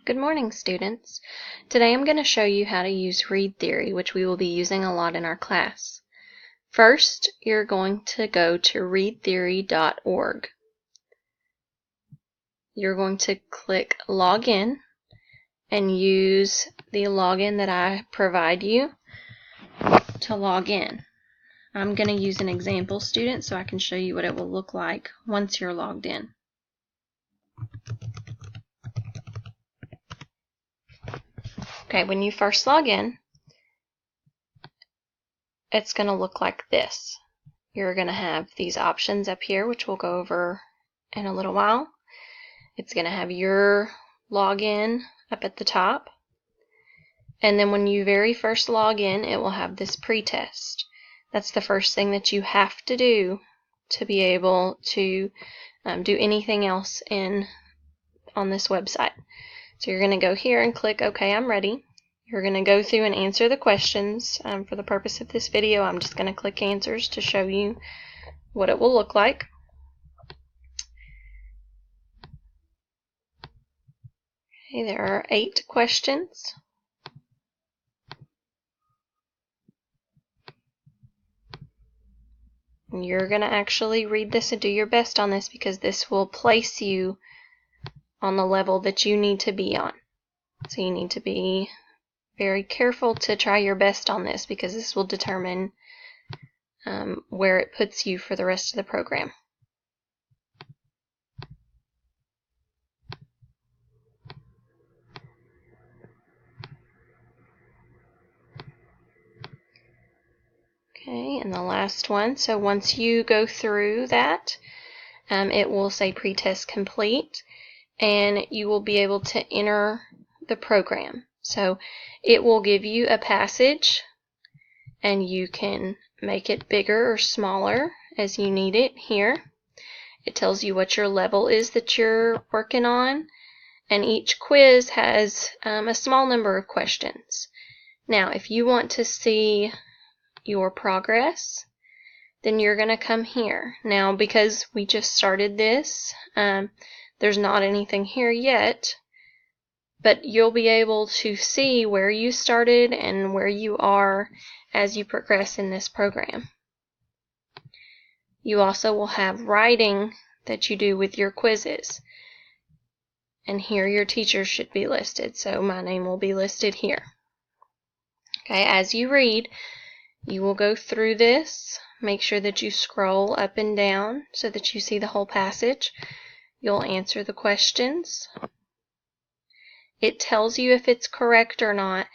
Good morning, students. Today I'm going to show you how to use ReadTheory, which we will be using a lot in our class. First, you're going to go to readtheory.org. You're going to click Login and use the login that I provide you to log in. I'm going to use an example student so I can show you what it will look like once you're logged in. Okay, when you first log in, it's going to look like this. You're going to have these options up here, which we'll go over in a little while. It's going to have your login up at the top. And then when you very first log in, it will have this pretest. That's the first thing that you have to do to be able to do anything else on this website. So you're going to go here and click OK, I'm ready. You're going to go through and answer the questions. For the purpose of this video, I'm just going to click answers to show you what it will look like. Okay, there are 8 questions. And you're going to actually read this and do your best on this because this will place you on the level that you need to be on. So you need to be very careful to try your best on this because this will determine where it puts you for the rest of the program. Okay, and the last one. So once you go through that, it will say pretest complete, and you will be able to enter the program. So it will give you a passage, and you can make it bigger or smaller as you need it here. It tells you what your level is that you're working on, and each quiz has a small number of questions. Now, if you want to see your progress, then you're going to come here. Now, because we just started this, there's not anything here yet, but you'll be able to see where you started and where you are as you progress in this program. You also will have writing that you do with your quizzes. And here your teachers should be listed, so my name will be listed here. Okay, as you read, you will go through this. Make sure that you scroll up and down so that you see the whole passage. You'll answer the questions. It tells you if it's correct or not,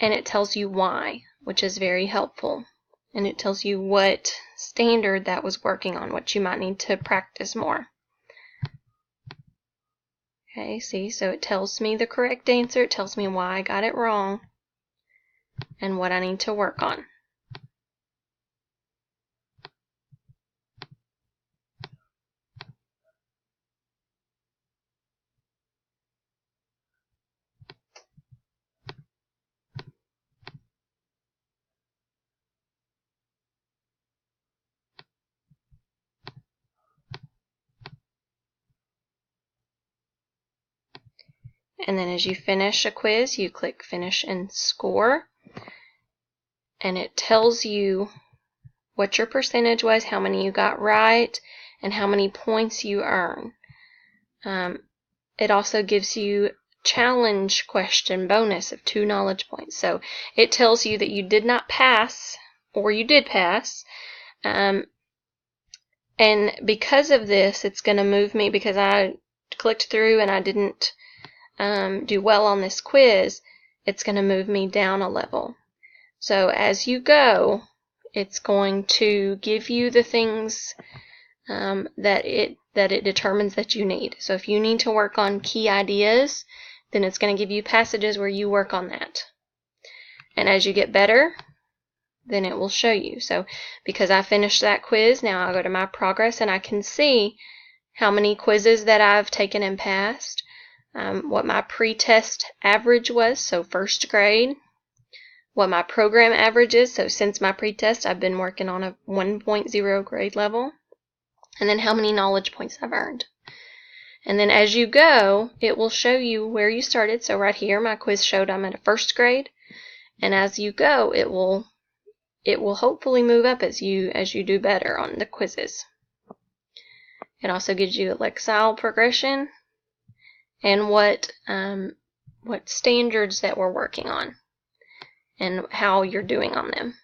and it tells you why, which is very helpful. And it tells you what standard that was working on, what you might need to practice more. Okay, see, so it tells me the correct answer, it tells me why I got it wrong, and what I need to work on. And then as you finish a quiz, you click Finish and Score. And it tells you what your percentage was, how many you got right, and how many points you earn. It also gives you challenge question bonus of 2 knowledge points. So it tells you that you did not pass or you did pass. And because of this, it's going to move me, because I clicked through and I didn't do well on this quiz, it's going to move me down a level. So as you go, it's going to give you the things that it determines that you need. So if you need to work on key ideas, then it's going to give you passages where you work on that. And as you get better, then it will show you. So because I finished that quiz, now I'll go to my progress and I can see how many quizzes that I've taken and passed, what my pretest average was, so first grade, what my program average is, so since my pretest I've been working on a 1.0 grade level, and then how many knowledge points I've earned. And then as you go, it will show you where you started. So right here, my quiz showed I'm at a first grade. And as you go, it will hopefully move up as you do better on the quizzes. It also gives you a lexile progression and what standards that we're working on and how you're doing on them.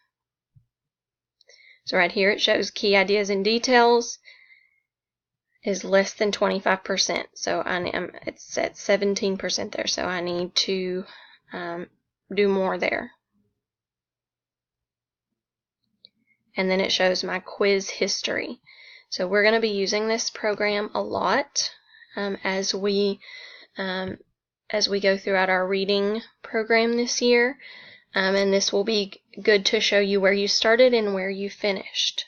So right here it shows key ideas and details is less than 25%. So it's at 17% there. So I need to do more there. And then it shows my quiz history. So we're going to be using this program a lot as we go throughout our reading program this year. And this will be good to show you where you started and where you finished.